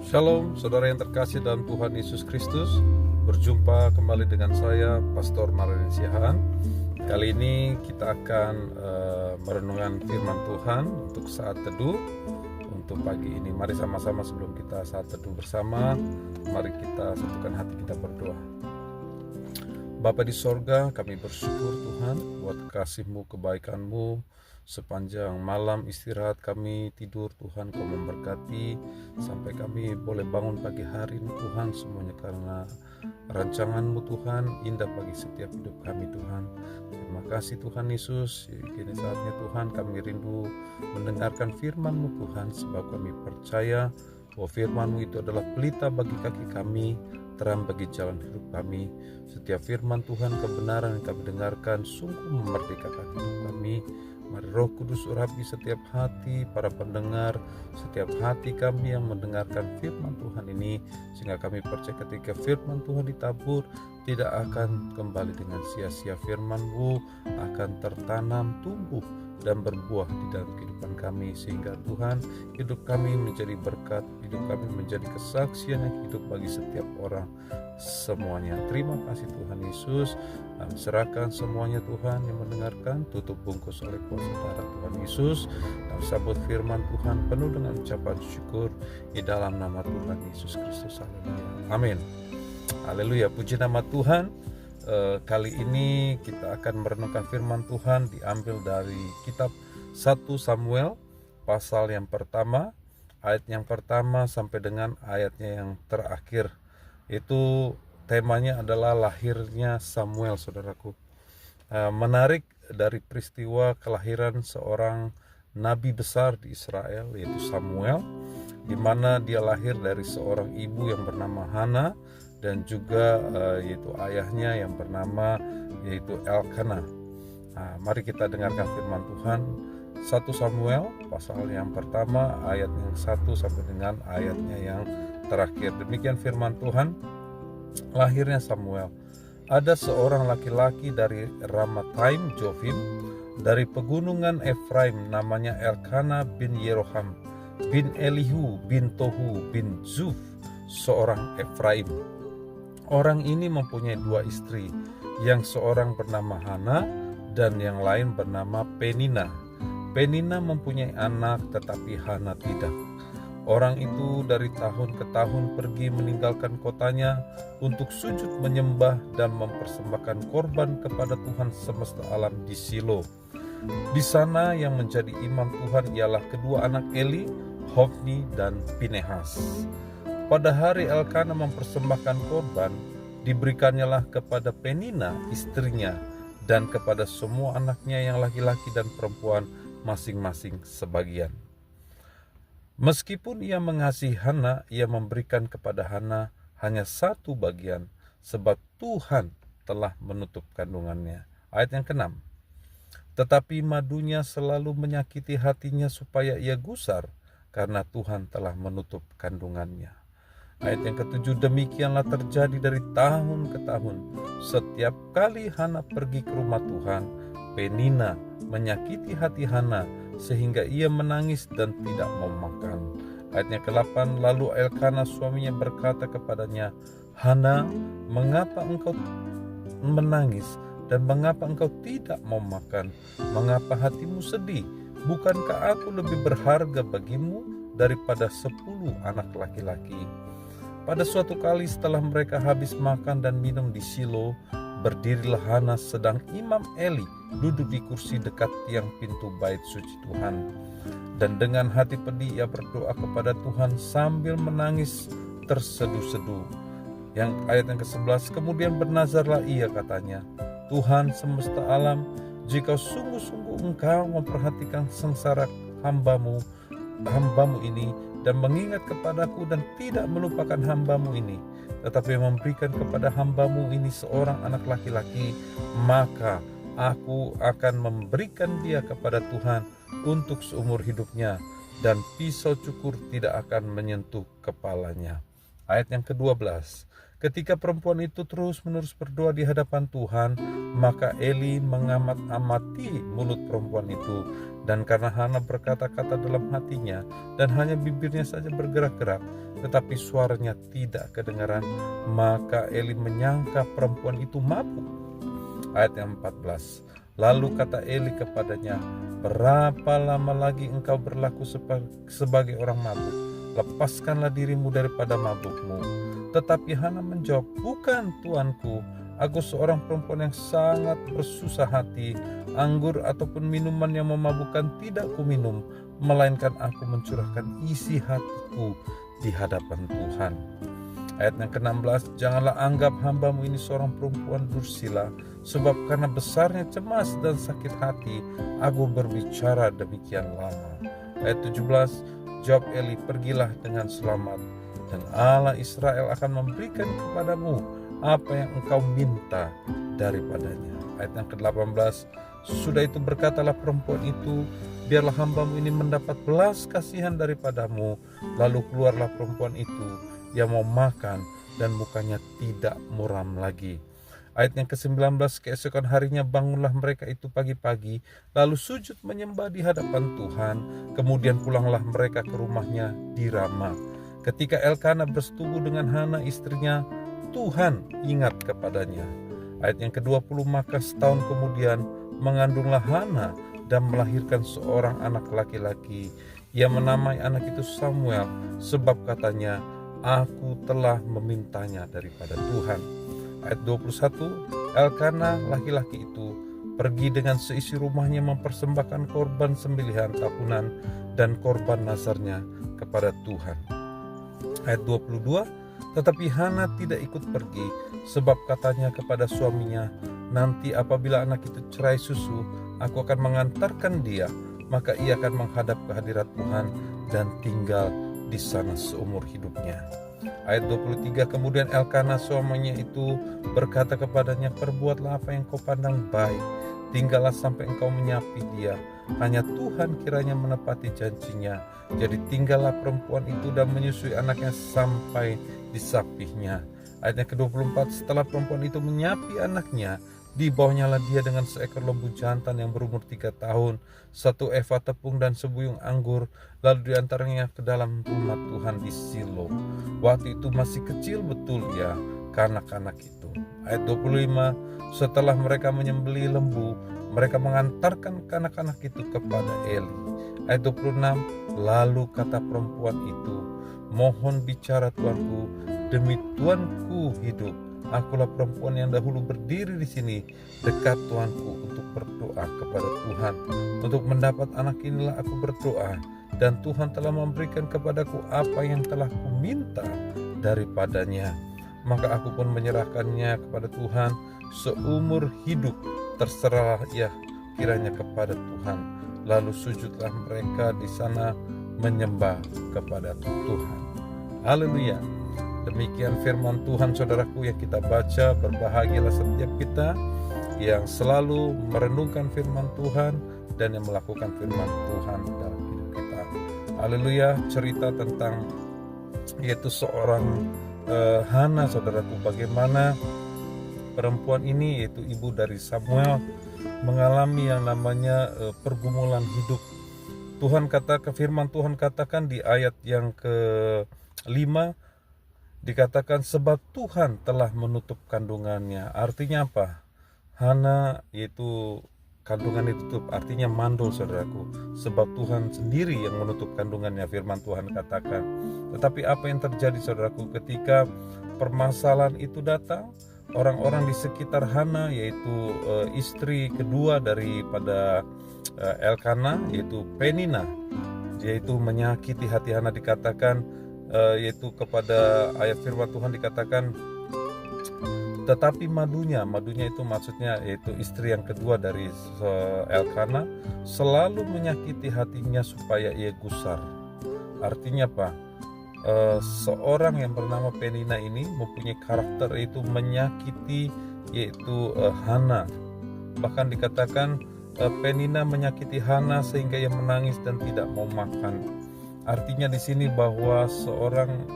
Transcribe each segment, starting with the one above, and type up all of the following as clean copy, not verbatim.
Shalom, saudara yang terkasih dalam Tuhan Yesus Kristus. Berjumpa kembali dengan saya, Pastor Mardhani Siahaan. Kali ini kita akan merenungkan firman Tuhan untuk saat teduh untuk pagi ini. Mari sama-sama sebelum kita saat teduh bersama, mari kita satukan hati kita berdoa. Bapa di sorga, kami bersyukur Tuhan buat kasih-Mu, kebaikan-Mu. Sepanjang malam istirahat kami tidur, Tuhan Kau memberkati sampai kami boleh bangun pagi hari ini Tuhan, semuanya karena rancangan-Mu Tuhan, indah bagi setiap hidup kami Tuhan. Terima kasih Tuhan Yesus. Kini saatnya Tuhan kami rindu mendengarkan firman-Mu Tuhan, sebab kami percaya bahwa firman-Mu itu adalah pelita bagi kaki kami, terang bagi jalan hidup kami. Setiap firman Tuhan, kebenaran yang kami dengarkan sungguh memerdekakan hidup kami. Mari Roh Kudus urapi setiap hati para pendengar, setiap hati kami yang mendengarkan firman Tuhan ini, sehingga kami percaya ketika firman Tuhan ditabur, tidak akan kembali dengan sia-sia. Firman-Mu akan tertanam, tumbuh, dan berbuah di dalam kehidupan kami, sehingga Tuhan, hidup kami menjadi berkat, hidup kami menjadi kesaksian yang hidup bagi setiap orang semuanya. Terima kasih Tuhan Yesus. Kami serahkan semuanya Tuhan yang mendengarkan, tutup bungkus oleh kuasa darah Tuhan Yesus. Kami sambut firman Tuhan penuh dengan ucapan syukur di dalam nama Tuhan Yesus Kristus. Haleluya. Amin. Haleluya. Puji nama Tuhan. Kali ini kita akan merenungkan firman Tuhan diambil dari kitab 1 Samuel pasal yang pertama, ayat yang pertama sampai dengan ayatnya yang terakhir. Itu temanya adalah lahirnya Samuel, saudaraku. Menarik dari peristiwa kelahiran seorang nabi besar di Israel, yaitu Samuel, di mana dia lahir dari seorang ibu yang bernama Hana, dan juga yaitu ayahnya yang bernama yaitu Elkanah. Mari kita dengarkan firman Tuhan. 1 Samuel pasal yang pertama ayat yang 1 sampai dengan ayatnya yang terakhir. Demikian firman Tuhan. Lahirnya Samuel. Ada seorang laki-laki dari Ramataim Jovim, dari pegunungan Efraim, namanya Elkanah bin Yeroham bin Elihu bin Tohu bin Zuf, seorang Efraim. Orang ini mempunyai dua istri, yang seorang bernama Hana dan yang lain bernama Penina. Penina mempunyai anak, tetapi Hana tidak. Orang itu dari tahun ke tahun pergi meninggalkan kotanya untuk sujud menyembah dan mempersembahkan korban kepada Tuhan semesta alam di Silo. Di sana yang menjadi imam Tuhan ialah kedua anak Eli, Hofni dan Pinehas. Pada hari Elkanah mempersembahkan korban, diberikannya kepada Penina istrinya dan kepada semua anaknya yang laki-laki dan perempuan masing-masing sebagian. Meskipun ia mengasihi Hana, ia memberikan kepada Hana hanya satu bagian, sebab Tuhan telah menutup kandungannya. Ayat yang ke-6. Tetapi madunya selalu menyakiti hatinya supaya ia gusar, karena Tuhan telah menutup kandungannya. Ayat yang ke-7, demikianlah terjadi dari tahun ke tahun. Setiap kali Hana pergi ke rumah Tuhan, Penina menyakiti hati Hana sehingga ia menangis dan tidak mau makan. Ayat yang ke-8, lalu Elkanah suaminya berkata kepadanya, Hana, mengapa engkau menangis dan mengapa engkau tidak mau makan? Mengapa hatimu sedih? Bukankah aku lebih berharga bagimu daripada 10 anak laki-laki? Pada suatu kali setelah mereka habis makan dan minum di Silo, berdirilah Hana sedang Imam Eli duduk di kursi dekat tiang pintu bait suci Tuhan. Dan dengan hati pedih ia berdoa kepada Tuhan sambil menangis terseduh-seduh. Ayat yang ke-11, kemudian bernazarlah ia, katanya, Tuhan semesta alam, jika sungguh-sungguh engkau memperhatikan sengsara hambamu ini, dan mengingat kepadaku dan tidak melupakan hambamu ini, tetapi memberikan kepada hambamu ini seorang anak laki-laki, maka aku akan memberikan dia kepada Tuhan untuk seumur hidupnya, dan pisau cukur tidak akan menyentuh kepalanya. Ayat yang ke-12, Ketika perempuan itu terus-menerus berdoa di hadapan Tuhan, maka Eli mengamat-amati mulut perempuan itu. Dan karena Hana berkata-kata dalam hatinya dan hanya bibirnya saja bergerak-gerak, tetapi suaranya tidak kedengaran, maka Eli menyangka perempuan itu mabuk. Ayat yang 14. Lalu kata Eli kepadanya, berapa lama lagi engkau berlaku sebagai orang mabuk? Lepaskanlah dirimu daripada mabukmu. Tetapi Hana menjawab, bukan tuanku, aku seorang perempuan yang sangat bersusah hati. Anggur ataupun minuman yang memabukkan tidak kuminum, melainkan aku mencurahkan isi hatiku di hadapan Tuhan. Ayat yang ke-16, janganlah anggap hambamu ini seorang perempuan dursila, sebab karena besarnya cemas dan sakit hati, aku berbicara demikian lama. Ayat 17, jawab Eli, pergilah dengan selamat, dan Allah Israel akan memberikan kepadamu apa yang engkau minta daripadanya. Ayat yang ke-18, sudah itu berkatalah perempuan itu, biarlah hambamu ini mendapat belas kasihan daripadamu. Lalu keluarlah perempuan itu yang mau makan dan mukanya tidak muram lagi. Ayat yang ke-19, keesokan harinya bangunlah mereka itu pagi-pagi, lalu sujud menyembah di hadapan Tuhan. Kemudian pulanglah mereka ke rumahnya di Rama. Ketika Elkana bersetubuh dengan Hana istrinya, Tuhan ingat kepadanya. Ayat yang ke-20, maka setahun kemudian mengandunglah Hana dan melahirkan seorang anak laki-laki. Ia menamai anak itu Samuel, sebab katanya, aku telah memintanya daripada Tuhan. Ayat 21, Elkana laki-laki itu pergi dengan seisi rumahnya mempersembahkan korban sembelihan tahunan dan korban nazarnya kepada Tuhan. Ayat 22, tetapi Hana tidak ikut pergi, sebab katanya kepada suaminya, nanti apabila anak itu cerai susu, aku akan mengantarkan dia, maka ia akan menghadap ke hadirat Tuhan dan tinggal di sana seumur hidupnya. Ayat 23, kemudian Elkana suaminya itu berkata kepadanya, perbuatlah apa yang kau pandang baik, tinggallah sampai engkau menyapi dia, hanya Tuhan kiranya menepati janjinya. Jadi tinggallah perempuan itu dan menyusui anaknya sampai disapihnya. Ayat yang ke-24, setelah perempuan itu menyapi anaknya, dibawanyalah dia dengan seekor lembu jantan yang berumur 3 tahun, 1 eva tepung dan sebuyung anggur, lalu diantaranya ke dalam rumah Tuhan di Silo. Waktu itu masih kecil betul ya kanak-kanak itu. Ayat 25, setelah mereka menyembelih lembu, mereka mengantarkan kanak-kanak itu kepada Eli. Ayat 26, lalu kata perempuan itu, mohon bicara tuanku, demi tuanku hidup, akulah perempuan yang dahulu berdiri di sini dekat tuanku untuk berdoa kepada Tuhan. Untuk mendapat anak inilah aku berdoa, dan Tuhan telah memberikan kepadaku apa yang telah kuminta daripadanya. Maka aku pun menyerahkannya kepada Tuhan seumur hidup, terserahlah ia kiranya kepada Tuhan. Lalu sujudlah mereka di sana menyembah kepada Tuhan. Haleluya. Demikian firman Tuhan saudaraku yang kita baca. Berbahagialah setiap kita yang selalu merenungkan firman Tuhan dan yang melakukan firman Tuhan dalam hidup kita. Haleluya. Cerita tentang yaitu seorang Hana saudaraku, bagaimana perempuan ini yaitu ibu dari Samuel mengalami yang namanya pergumulan hidup. Firman Tuhan katakan di ayat yang ke-5, dikatakan sebab Tuhan telah menutup kandungannya. Artinya apa? Hana yaitu kandungan ditutup, artinya mandul saudaraku. Sebab Tuhan sendiri yang menutup kandungannya, firman Tuhan katakan. Tetapi apa yang terjadi saudaraku ketika permasalahan itu datang? Orang-orang di sekitar Hana, yaitu istri kedua daripada Elkana, yaitu Penina, yaitu menyakiti hati Hana, dikatakan yaitu kepada ayat firman Tuhan dikatakan, tetapi madunya itu maksudnya yaitu istri yang kedua dari Elkana, selalu menyakiti hatinya supaya ia gusar. Artinya apa? Seorang yang bernama Penina ini mempunyai karakter itu menyakiti yaitu Hana. Bahkan dikatakan Penina menyakiti Hana sehingga ia menangis dan tidak mau makan. Artinya di sini bahwa seorang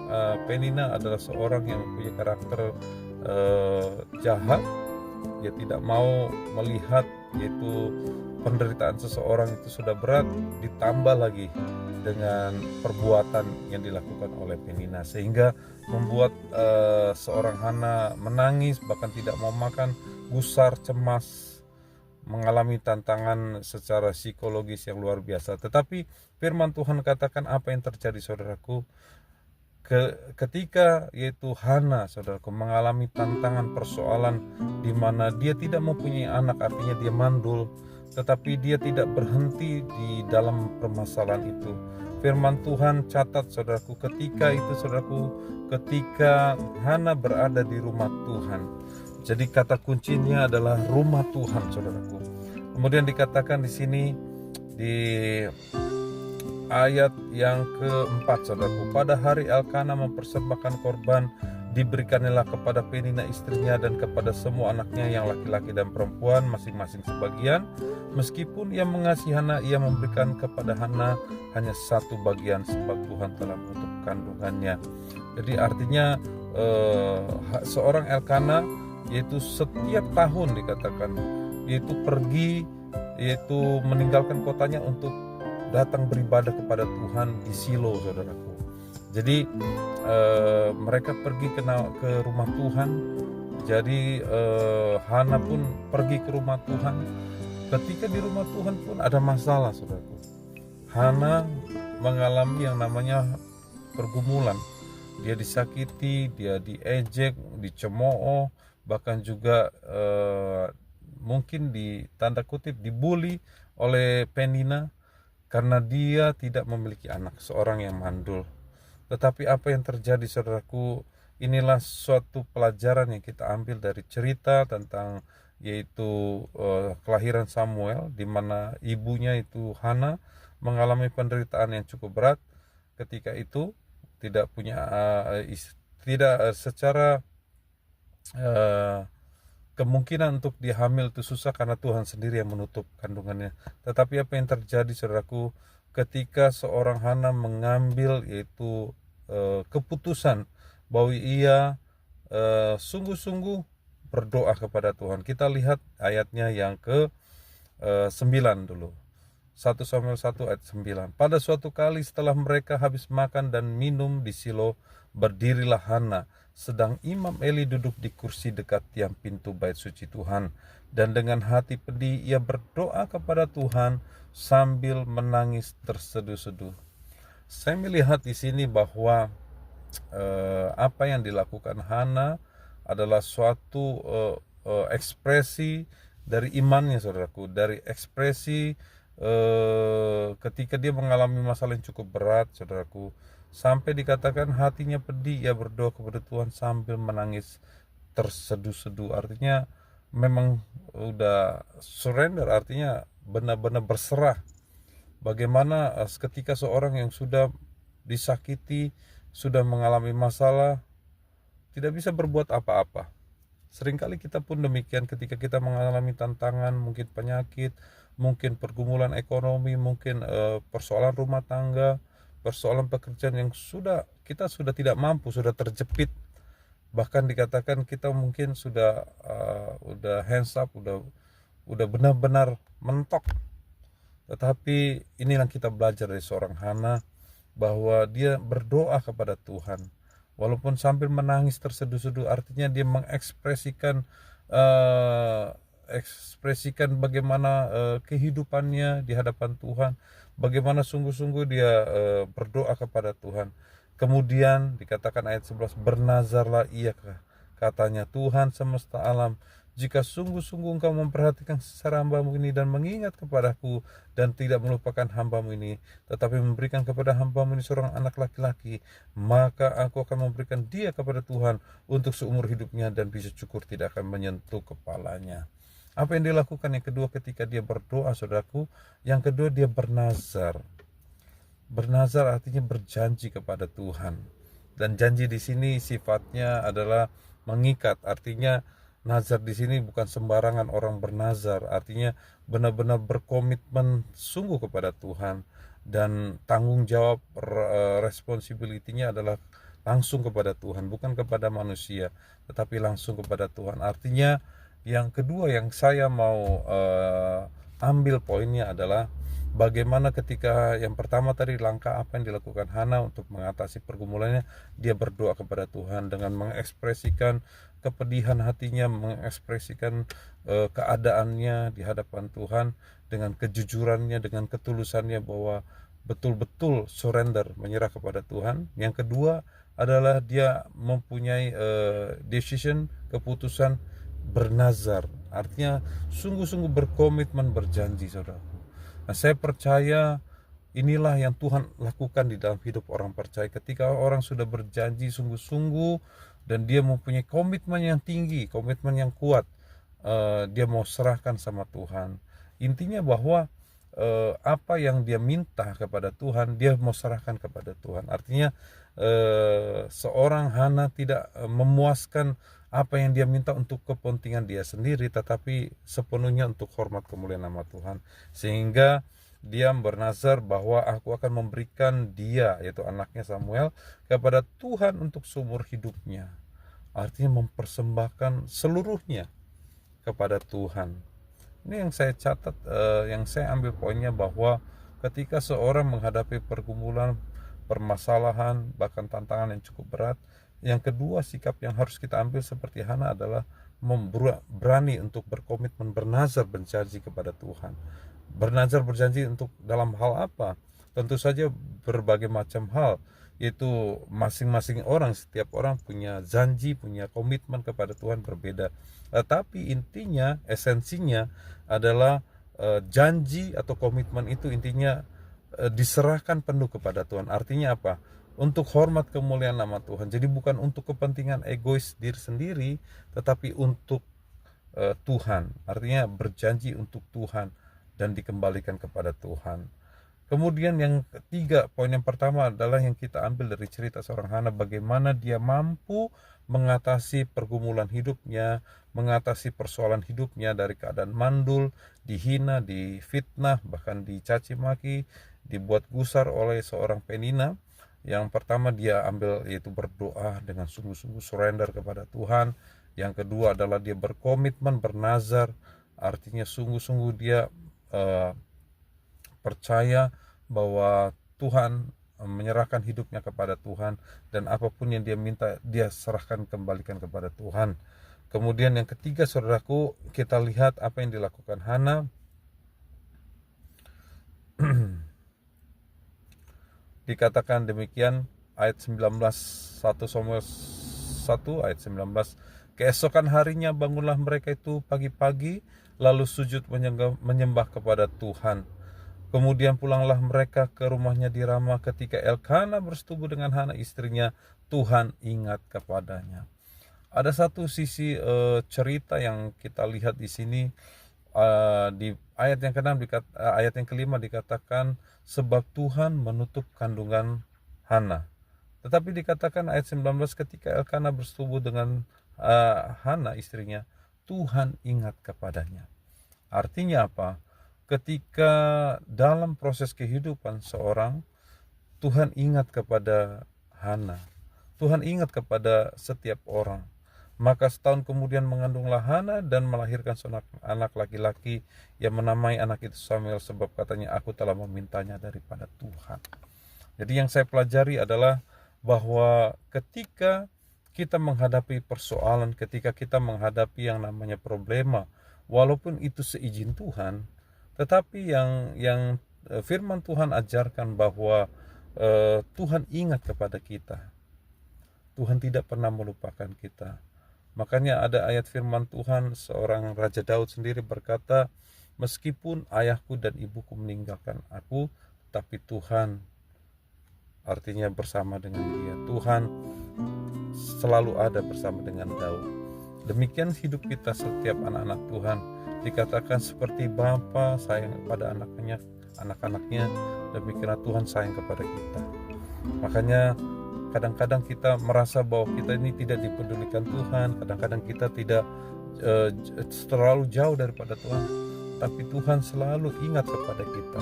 Penina adalah seorang yang punya karakter jahat. Dia tidak mau melihat yaitu penderitaan seseorang itu sudah berat, ditambah lagi dengan perbuatan yang dilakukan oleh Penina, sehingga membuat seorang Hana menangis, bahkan tidak mau makan, gusar, cemas, mengalami tantangan secara psikologis yang luar biasa. Tetapi firman Tuhan katakan apa yang terjadi, saudaraku, ketika yaitu Hana, saudaraku, mengalami tantangan persoalan di mana dia tidak mempunyai anak, artinya dia mandul, tetapi dia tidak berhenti di dalam permasalahan itu. Firman Tuhan catat, saudaraku, ketika itu, saudaraku, ketika Hana berada di rumah Tuhan. Jadi kata kuncinya adalah rumah Tuhan, saudaraku. Kemudian dikatakan di sini di ayat yang keempat, saudaraku, pada hari Elkana mempersembahkan korban, diberikanlah kepada Penina istrinya dan kepada semua anaknya yang laki-laki dan perempuan masing-masing sebagian. Meskipun ia mengasihi Hana, ia memberikan kepada Hana hanya satu bagian, sebab Tuhan telah menutup kandungannya. Jadi artinya seorang Elkana yaitu setiap tahun dikatakan yaitu pergi, yaitu meninggalkan kotanya untuk datang beribadah kepada Tuhan di Silo, saudaraku. Jadi mereka pergi ke rumah Tuhan. Jadi Hana pun pergi ke rumah Tuhan. Ketika di rumah Tuhan pun ada masalah, saudaraku. Hana mengalami yang namanya pergumulan. Dia disakiti, dia diejek, dicemooh, bahkan juga mungkin di tanda kutip dibully oleh Penina karena dia tidak memiliki anak, seorang yang mandul. Tetapi apa yang terjadi, saudaraku, inilah suatu pelajaran yang kita ambil dari cerita tentang yaitu kelahiran Samuel, di mana ibunya itu Hana mengalami penderitaan yang cukup berat ketika itu, tidak punya tidak secara kemungkinan untuk dia hamil itu susah karena Tuhan sendiri yang menutup kandungannya. Tetapi apa yang terjadi, saudaraku, ketika seorang Hana mengambil yaitu keputusan bahwa ia sungguh-sungguh berdoa kepada Tuhan. Kita lihat ayatnya yang ke 9 dulu. 1 Samuel 1 ayat 9. Pada suatu kali setelah mereka habis makan dan minum di Silo, berdirilah Hana, sedang Imam Eli duduk di kursi dekat tiang pintu bait suci Tuhan, dan dengan hati pedih ia berdoa kepada Tuhan sambil menangis terseduh-seduh. Saya melihat di sini bahwa apa yang dilakukan Hana adalah suatu ekspresi dari imannya, saudaraku, dari ekspresi ketika dia mengalami masalah yang cukup berat, saudaraku, sampai dikatakan hatinya pedih, ia berdoa kepada Tuhan sambil menangis terseduh-seduh. Artinya memang udah surrender, artinya benar-benar berserah. Bagaimana ketika seorang yang sudah disakiti, sudah mengalami masalah, tidak bisa berbuat apa-apa. Seringkali kita pun demikian ketika kita mengalami tantangan, mungkin penyakit, mungkin pergumulan ekonomi, mungkin persoalan rumah tangga, persoalan pekerjaan yang kita sudah tidak mampu, sudah terjepit. Bahkan dikatakan kita mungkin sudah hands up, udah benar-benar mentok. Tetapi inilah kita belajar dari seorang Hana, bahwa dia berdoa kepada Tuhan. Walaupun sambil menangis terseduh-seduh, artinya dia mengekspresikan bagaimana kehidupannya di hadapan Tuhan, bagaimana sungguh-sungguh dia berdoa kepada Tuhan. Kemudian dikatakan ayat 11, bernazarlah ia, katanya, Tuhan semesta alam, jika sungguh-sungguh engkau memperhatikan sesara hambamu ini dan mengingat kepadaku dan tidak melupakan hambamu ini, tetapi memberikan kepada hambamu ini seorang anak laki-laki, maka aku akan memberikan dia kepada Tuhan untuk seumur hidupnya dan bisa cukur tidak akan menyentuh kepalanya. Apa yang dilakukan yang kedua ketika dia berdoa, saudaraku? Yang kedua, dia bernazar. Bernazar artinya berjanji kepada Tuhan. Dan janji di sini sifatnya adalah mengikat. Artinya nazar di sini bukan sembarangan orang bernazar, artinya benar-benar berkomitmen sungguh kepada Tuhan. dan tanggung jawab responsibility-nya adalah langsung kepada Tuhan, bukan kepada manusia, tetapi langsung kepada Tuhan. Artinya yang kedua yang saya mau ambil poinnya adalah bagaimana ketika yang pertama tadi langkah apa yang dilakukan Hana untuk mengatasi pergumulannya, dia berdoa kepada Tuhan dengan mengekspresikan kepedihan hatinya, mengekspresikan keadaannya di hadapan Tuhan dengan kejujurannya, dengan ketulusannya bahwa betul-betul surrender, menyerah kepada Tuhan. Yang kedua adalah dia mempunyai decision, keputusan bernazar, artinya sungguh-sungguh berkomitmen, berjanji, saudaraku. Nah, saya percaya inilah yang Tuhan lakukan di dalam hidup orang percaya. Ketika orang sudah berjanji sungguh-sungguh dan dia mempunyai komitmen yang tinggi, komitmen yang kuat, dia mau serahkan sama Tuhan. Intinya bahwa apa yang dia minta kepada Tuhan, dia mau serahkan kepada Tuhan. Artinya seorang Hana tidak memuaskan apa yang dia minta untuk kepentingan dia sendiri, tetapi sepenuhnya untuk hormat kemuliaan nama Tuhan. Sehingga dia bernazar bahwa aku akan memberikan dia, yaitu anaknya Samuel, kepada Tuhan untuk seumur hidupnya. Artinya mempersembahkan seluruhnya kepada Tuhan. Ini yang saya catat, yang saya ambil poinnya, bahwa ketika seorang menghadapi pergumulan, permasalahan, bahkan tantangan yang cukup berat, yang kedua sikap yang harus kita ambil seperti Hana adalah berani untuk berkomitmen, bernazar, berjanji kepada Tuhan. Bernazar, berjanji untuk dalam hal apa? Tentu saja berbagai macam hal, yaitu masing-masing orang, setiap orang punya janji, punya komitmen kepada Tuhan berbeda. Tapi intinya, esensinya adalah janji atau komitmen itu intinya diserahkan penuh kepada Tuhan. Artinya apa? Untuk hormat kemuliaan nama Tuhan. Jadi bukan untuk kepentingan egois diri sendiri, tetapi untuk Tuhan. Artinya berjanji untuk Tuhan dan dikembalikan kepada Tuhan. Kemudian yang ketiga, poin yang pertama adalah yang kita ambil dari cerita seorang Hana, bagaimana dia mampu mengatasi pergumulan hidupnya, mengatasi persoalan hidupnya dari keadaan mandul, dihina, difitnah, bahkan dicaci maki, dibuat gusar oleh seorang Penina. Yang pertama dia ambil yaitu berdoa dengan sungguh-sungguh, surrender kepada Tuhan. Yang kedua adalah dia berkomitmen, bernazar, artinya sungguh-sungguh dia percaya bahwa Tuhan, menyerahkan hidupnya kepada Tuhan, dan apapun yang dia minta dia serahkan, kembalikan kepada Tuhan. Kemudian yang ketiga, saudaraku, kita lihat apa yang dilakukan Hana. Dikatakan demikian, ayat 19, 1 Samuel 1 ayat 19, keesokan harinya bangunlah mereka itu pagi-pagi, lalu sujud menyembah kepada Tuhan. Kemudian pulanglah mereka ke rumahnya di Rama. Ketika Elkana bersetubuh dengan Hana istrinya, Tuhan ingat kepadanya. Ada satu sisi cerita yang kita lihat di sini. Di ayat yang ayat yang kelima dikatakan sebab Tuhan menutup kandungan Hana. Tetapi dikatakan ayat 19, ketika Elkana bersetubuh dengan Hana istrinya, Tuhan ingat kepadanya. Artinya apa? Ketika dalam proses kehidupan seorang, Tuhan ingat kepada Hana. Tuhan ingat kepada setiap orang. Maka setahun kemudian mengandunglah Hana dan melahirkan seorang anak laki-laki yang menamai anak itu Samuel, sebab katanya aku telah memintanya daripada Tuhan. Jadi yang saya pelajari adalah bahwa ketika kita menghadapi persoalan, ketika kita menghadapi yang namanya problema, walaupun itu seizin Tuhan, tetapi yang firman Tuhan ajarkan bahwa Tuhan ingat kepada kita. Tuhan tidak pernah melupakan kita. Makanya ada ayat firman Tuhan, seorang Raja Daud sendiri berkata, meskipun ayahku dan ibuku meninggalkan aku, tapi Tuhan, artinya bersama dengan dia. Tuhan selalu ada bersama dengan Daud. Demikian hidup kita, setiap anak-anak Tuhan. Dikatakan seperti Bapa sayang kepada anak-anaknya, demikianlah Tuhan sayang kepada kita. Makanya kadang-kadang kita merasa bahwa kita ini tidak dipedulikan Tuhan, kadang-kadang kita tidak terlalu jauh daripada Tuhan, tapi Tuhan selalu ingat kepada kita.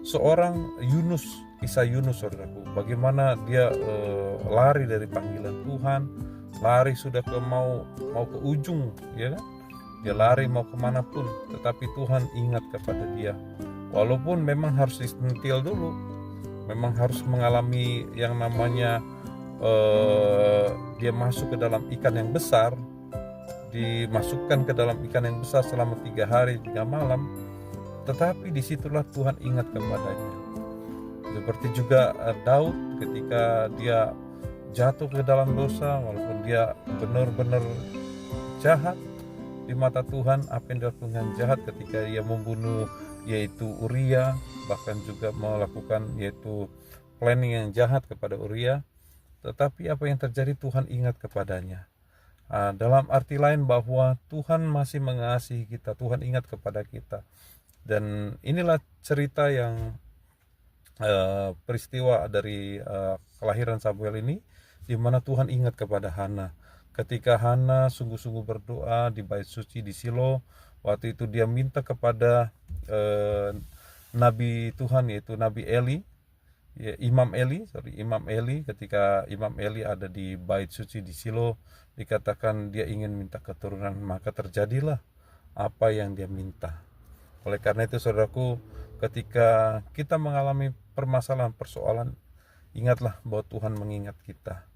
seorang Yunus, kisah Yunus saudaraku, bagaimana dia lari dari panggilan Tuhan, lari sudah mau ke ujung, ya kan? Dia lari mau kemanapun, tetapi Tuhan ingat kepada dia. Walaupun memang harus disentil dulu, memang harus mengalami yang namanya dia masuk ke dalam ikan yang besar, dimasukkan ke dalam ikan yang besar selama 3 hari 3 malam, tetapi disitulah Tuhan ingat kepadanya. Seperti juga Daud ketika dia jatuh ke dalam dosa, walaupun dia benar-benar jahat di mata Tuhan, apa yang dilakukan jahat ketika dia membunuh yaitu Uria, bahkan juga melakukan yaitu planning yang jahat kepada Uria, tetapi apa yang terjadi Tuhan ingat kepadanya. Dalam arti lain bahwa Tuhan masih mengasihi kita, Tuhan ingat kepada kita. Dan inilah cerita yang peristiwa dari kelahiran Samuel ini, di mana Tuhan ingat kepada Hana. Ketika Hana sungguh-sungguh berdoa di bait suci di Silo, waktu itu dia minta kepada Nabi Tuhan, yaitu Nabi Eli, ya, Imam Eli. Ketika Imam Eli ada di bait suci di Silo, dikatakan dia ingin minta keturunan, maka terjadilah apa yang dia minta. Oleh karena itu saudaraku, ketika kita mengalami permasalahan, persoalan, ingatlah bahwa Tuhan mengingat kita.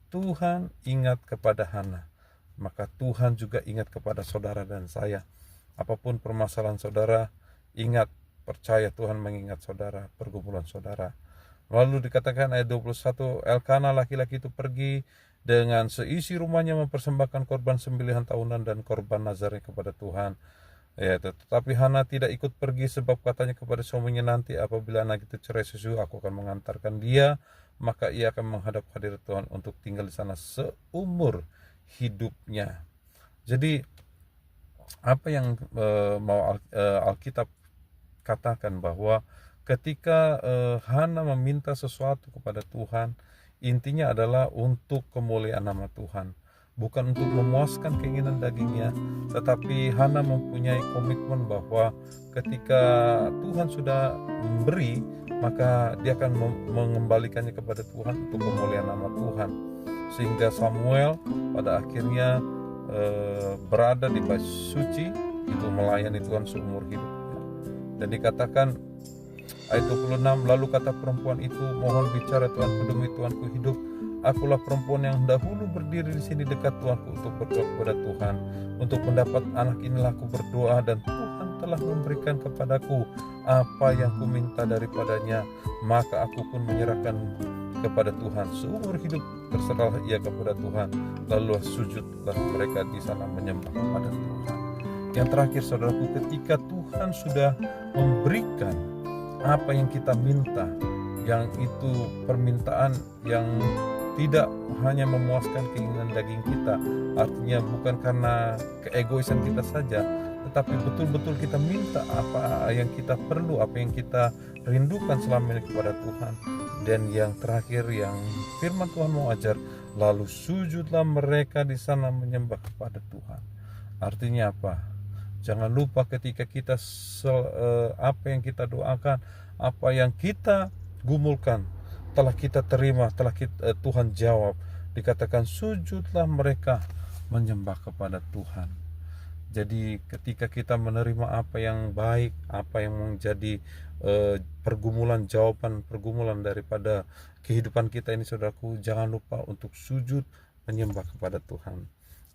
Tuhan ingat kepada Hana, maka Tuhan juga ingat kepada saudara dan saya. Apapun permasalahan saudara, ingat, percaya Tuhan mengingat saudara, pergumulan saudara. Lalu dikatakan ayat 21, Elkana laki-laki itu pergi dengan seisi rumahnya mempersembahkan korban sembelihan tahunan dan korban nazarnya kepada Tuhan. Ya, tetapi Hana tidak ikut pergi, sebab katanya kepada suaminya, nanti apabila anak itu cerai susu, aku akan mengantarkan dia, maka ia akan menghadap hadirat Tuhan untuk tinggal di sana seumur hidupnya. Jadi apa yang mau Alkitab katakan, bahwa ketika Hana meminta sesuatu kepada Tuhan, intinya adalah untuk kemuliaan nama Tuhan, bukan untuk memuaskan keinginan dagingnya. Tetapi Hana mempunyai komitmen bahwa ketika Tuhan sudah memberi, maka dia akan mengembalikannya kepada Tuhan untuk kemuliaan nama Tuhan. Sehingga Samuel pada akhirnya berada di bait suci itu melayani Tuhan seumur hidupnya. Dan dikatakan ayat 26, lalu kata perempuan itu, mohon bicara Tuanku, demi Tuanku hidup, akulah perempuan yang dahulu berdiri di sini dekat Tuanku untuk berdoa kepada Tuhan. Untuk mendapat anak inilah aku berdoa, dan Tuhan telah memberikan kepadaku apa yang kuminta daripadanya, maka aku pun menyerahkan kepada Tuhan seumur hidup, terserahlah ia kepada Tuhan. Lalu sujudlah mereka di sana menyembah kepada Tuhan. Yang terakhir saudaraku, ketika Tuhan sudah memberikan apa yang kita minta, yang itu permintaan yang tidak hanya memuaskan keinginan daging kita, artinya bukan karena keegoisan kita saja, tetapi betul-betul kita minta apa yang kita perlu, apa yang kita rindukan selama ini kepada Tuhan. Dan yang terakhir yang firman Tuhan mau ajar, lalu sujudlah mereka di sana menyembah kepada Tuhan. Artinya apa? Jangan lupa ketika kita apa yang kita doakan, apa yang kita gumulkan, telah kita terima, Tuhan jawab. Dikatakan sujudlah mereka menyembah kepada Tuhan. Jadi ketika kita menerima apa yang baik, apa yang menjadi pergumulan daripada kehidupan kita ini saudaraku, jangan lupa untuk sujud menyembah kepada Tuhan.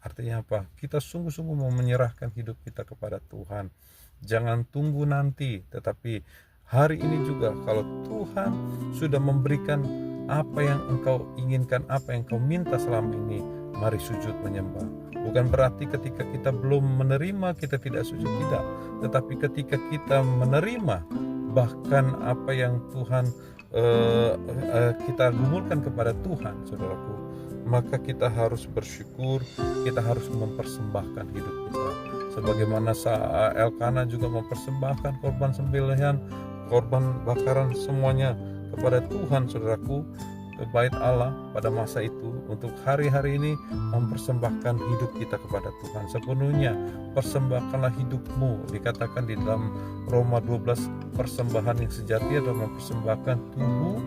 Artinya apa? Kita sungguh-sungguh mau menyerahkan hidup kita kepada Tuhan. Jangan tunggu nanti, tetapi hari ini juga, kalau Tuhan sudah memberikan apa yang engkau inginkan, apa yang engkau minta selama ini, mari sujud menyembah. Bukan berarti ketika kita belum menerima kita tidak sujud, tidak. Tetapi ketika kita menerima bahkan apa yang Tuhan kita gumulkan kepada Tuhan, saudaraku, maka kita harus bersyukur, kita harus mempersembahkan hidup kita. Sebagaimana Elkana juga mempersembahkan korban sembelihan, korban bakaran, semuanya kepada Tuhan, saudaraku. ke bait Allah pada masa itu untuk hari-hari ini mempersembahkan hidup kita kepada Tuhan sepenuhnya. Persembahkanlah hidupmu, dikatakan di dalam Roma 12, persembahan yang sejati adalah mempersembahkan tubuh,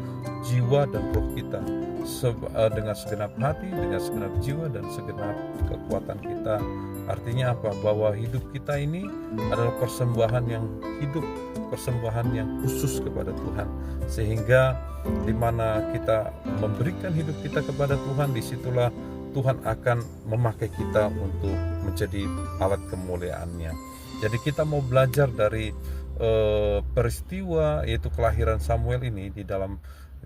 jiwa, dan roh kita dengan segenap hati, dengan segenap jiwa, dan segenap kekuatan kita. Artinya apa? Bahwa hidup kita ini adalah persembahan yang hidup, persembahan yang khusus kepada Tuhan, sehingga di mana kita memberikan hidup kita kepada Tuhan, disitulah Tuhan akan memakai kita untuk menjadi alat kemuliaannya. Jadi kita mau belajar dari peristiwa yaitu kelahiran Samuel ini di dalam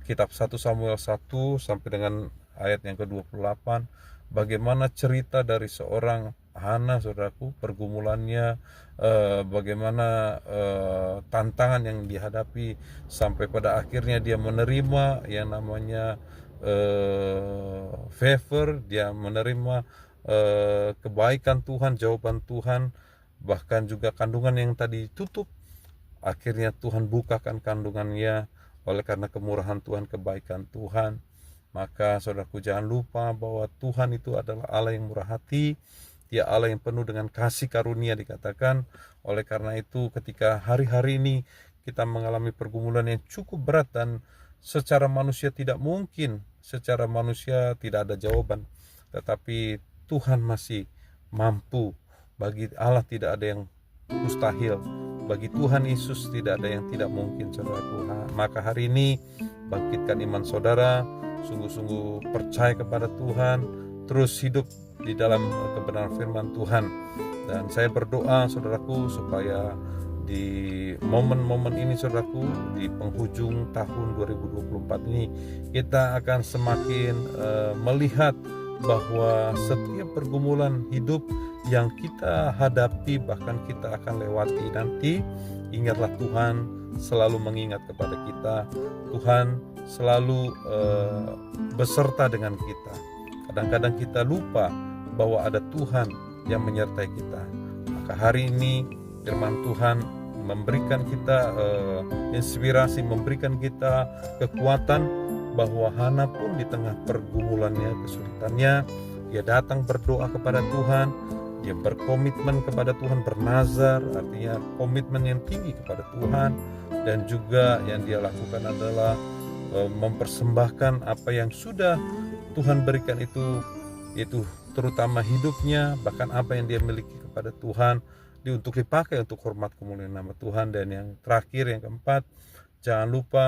kitab 1 Samuel 1 sampai dengan ayat yang ke-28, bagaimana cerita dari seorang Hana, saudaraku, pergumulannya, bagaimana tantangan yang dihadapi sampai pada akhirnya dia menerima yang namanya favor, dia menerima kebaikan Tuhan, jawaban Tuhan, bahkan juga kandungan yang tadi tutup, akhirnya Tuhan bukakan kandungannya oleh karena kemurahan Tuhan, kebaikan Tuhan. Maka saudaraku, jangan lupa bahwa Tuhan itu adalah Allah yang murah hati, Dia Allah yang penuh dengan kasih karunia, dikatakan. Oleh karena itu ketika hari-hari ini kita mengalami pergumulan yang cukup berat dan secara manusia tidak mungkin, secara manusia tidak ada jawaban, tetapi Tuhan masih mampu. Bagi Allah tidak ada yang mustahil, bagi Tuhan Yesus tidak ada yang tidak mungkin, saudaraku. Maka hari ini bangkitkan iman saudara, sungguh-sungguh percaya kepada Tuhan, terus hidup di dalam kebenaran firman Tuhan. Dan saya berdoa, saudaraku, supaya di momen-momen ini, saudaraku, di penghujung tahun 2024 ini, kita akan semakin melihat bahwa setiap pergumulan hidup yang kita hadapi, bahkan kita akan lewati nanti, ingatlah Tuhan selalu mengingat kepada kita. Tuhan selalu beserta dengan kita. Kadang-kadang kita lupa bahwa ada Tuhan yang menyertai kita. Maka hari ini firman Tuhan memberikan kita inspirasi, memberikan kita kekuatan bahwa Hana pun di tengah pergumulannya, kesulitannya, dia datang berdoa kepada Tuhan, dia berkomitmen kepada Tuhan, bernazar, artinya komitmen yang tinggi kepada Tuhan, dan juga yang dia lakukan adalah mempersembahkan apa yang sudah Tuhan berikan itu terutama hidupnya, bahkan apa yang dia miliki kepada Tuhan, untuk dipakai untuk hormat kemuliaan nama Tuhan. Dan yang terakhir, yang keempat, jangan lupa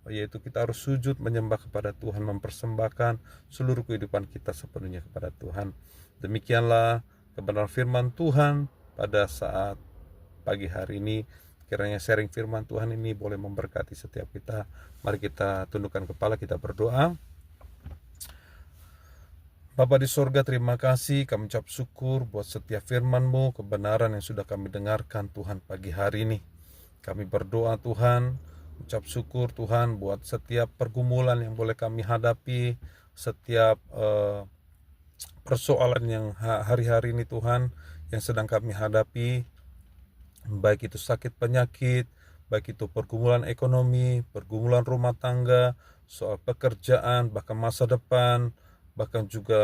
yaitu kita harus sujud menyembah kepada Tuhan, mempersembahkan seluruh kehidupan kita sepenuhnya kepada Tuhan. Demikianlah kebenaran firman Tuhan pada saat pagi hari ini. Kiranya sharing firman Tuhan ini boleh memberkati setiap kita. Mari kita tundukkan kepala, kita berdoa. Bapa di sorga, terima kasih, kami ucap syukur buat setiap firman-Mu, kebenaran yang sudah kami dengarkan Tuhan pagi hari ini. Kami berdoa Tuhan, ucap syukur Tuhan buat setiap pergumulan yang boleh kami hadapi, setiap persoalan yang hari-hari ini Tuhan yang sedang kami hadapi, baik itu sakit penyakit, baik itu pergumulan ekonomi, pergumulan rumah tangga, soal pekerjaan, bahkan masa depan, bahkan juga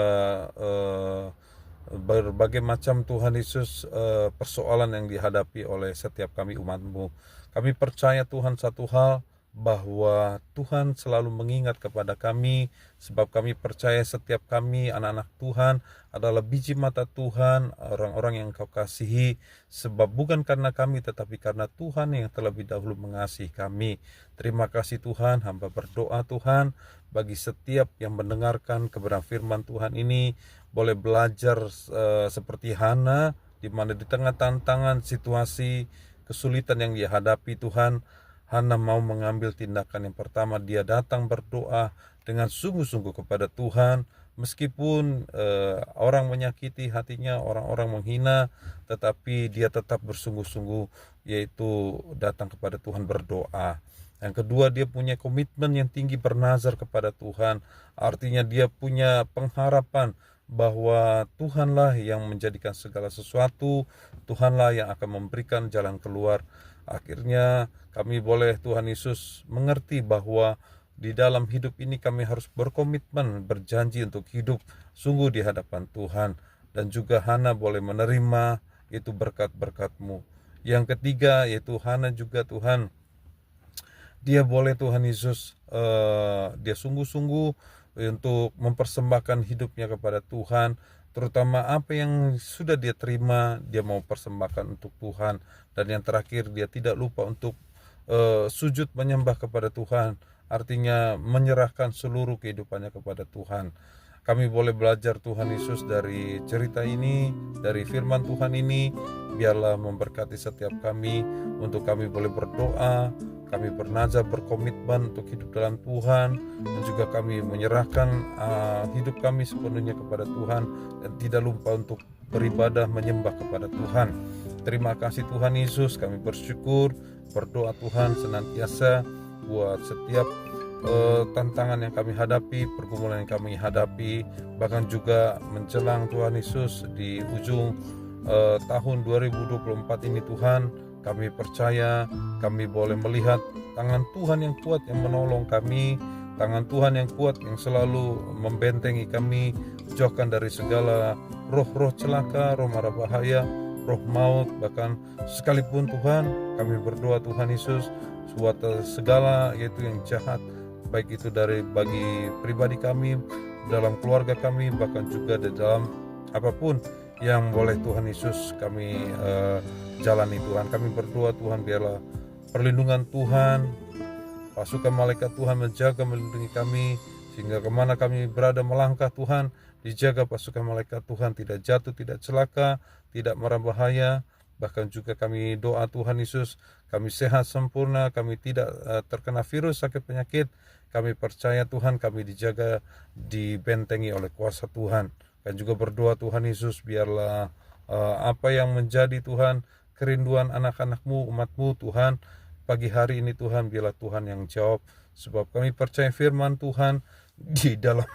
berbagai macam Tuhan Yesus persoalan yang dihadapi oleh setiap kami umat-Mu. Kami percaya Tuhan satu hal, bahwa Tuhan selalu mengingat kepada kami, sebab kami percaya setiap kami anak-anak Tuhan adalah biji mata Tuhan, orang-orang yang Kau kasihi, sebab bukan karena kami tetapi karena Tuhan yang terlebih dahulu mengasihi kami. Terima kasih Tuhan, hamba berdoa Tuhan bagi setiap yang mendengarkan kebenaran firman Tuhan ini boleh belajar seperti Hana, di mana di tengah tantangan, situasi, kesulitan yang dia hadapi Tuhan, Hana mau mengambil tindakan yang pertama. Dia datang berdoa dengan sungguh-sungguh kepada Tuhan, meskipun orang menyakiti hatinya, orang-orang menghina, tetapi dia tetap bersungguh-sungguh, yaitu datang kepada Tuhan berdoa. Yang kedua, dia punya komitmen yang tinggi, bernazar kepada Tuhan. Artinya dia punya pengharapan bahwa Tuhanlah yang menjadikan segala sesuatu, Tuhanlah yang akan memberikan jalan keluar. Akhirnya kami boleh Tuhan Yesus mengerti bahwa di dalam hidup ini kami harus berkomitmen, berjanji untuk hidup sungguh di hadapan Tuhan. Dan juga Hana boleh menerima itu berkat-berkat-Mu. Yang ketiga yaitu Hana juga Tuhan, dia boleh Tuhan Yesus, dia sungguh-sungguh untuk mempersembahkan hidupnya kepada Tuhan, terutama apa yang sudah dia terima, dia mau persembahkan untuk Tuhan. Dan yang terakhir, dia tidak lupa untuk sujud menyembah kepada Tuhan, artinya menyerahkan seluruh kehidupannya kepada Tuhan. Kami boleh belajar Tuhan Yesus dari cerita ini, dari firman Tuhan ini. Biarlah memberkati setiap kami, untuk kami boleh berdoa, kami bernazar berkomitmen untuk hidup dalam Tuhan, dan juga kami menyerahkan hidup kami sepenuhnya kepada Tuhan, dan tidak lupa untuk beribadah menyembah kepada Tuhan. Terima kasih Tuhan Yesus, kami bersyukur, berdoa Tuhan senantiasa buat setiap tantangan yang kami hadapi, pergumulan yang kami hadapi, bahkan juga menjelang Tuhan Yesus di ujung tahun 2024 ini Tuhan, kami percaya kami boleh melihat tangan Tuhan yang kuat yang menolong kami, tangan Tuhan yang kuat yang selalu membentengi kami, jauhkan dari segala roh-roh celaka, roh mara bahaya, roh maut, bahkan sekalipun Tuhan, kami berdoa Tuhan Yesus, suatu segala yaitu yang jahat, baik itu bagi pribadi kami, dalam keluarga kami, bahkan juga di dalam apapun yang boleh Tuhan Yesus kami jalani Tuhan. Kami berdoa Tuhan, biarlah perlindungan Tuhan, pasukan malaikat Tuhan menjaga melindungi kami, sehingga kemana kami berada melangkah Tuhan, dijaga pasukan malaikat Tuhan, tidak jatuh, tidak celaka, tidak marah bahaya. Bahkan juga kami doa Tuhan Yesus, kami sehat sempurna, kami tidak terkena virus, sakit penyakit. Kami percaya Tuhan, kami dijaga, dibentengi oleh kuasa Tuhan. Dan juga berdoa Tuhan Yesus, biarlah apa yang menjadi Tuhan kerinduan anak-anak-Mu, umat-Mu Tuhan, pagi hari ini Tuhan, biarlah Tuhan yang jawab. Sebab kami percaya firman Tuhan di dalam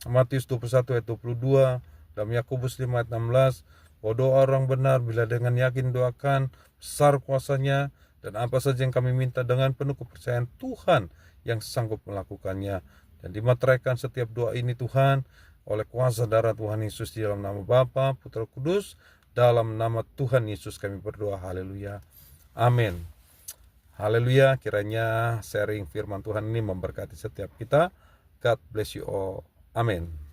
Matius 21 ayat 22, dalam Yakobus 5 ayat 16, bahwa doa orang benar bila dengan yakin doakan, besar kuasanya, dan apa saja yang kami minta dengan penuh kepercayaan Tuhan yang sanggup melakukannya. Dan dimateraikan setiap doa ini Tuhan oleh kuasa darah Tuhan Yesus, di dalam nama Bapa, Putra, Kudus, dalam nama Tuhan Yesus kami berdoa. Haleluya, amin. Haleluya, kiranya sharing firman Tuhan ini memberkati setiap kita. God bless you all. Amin.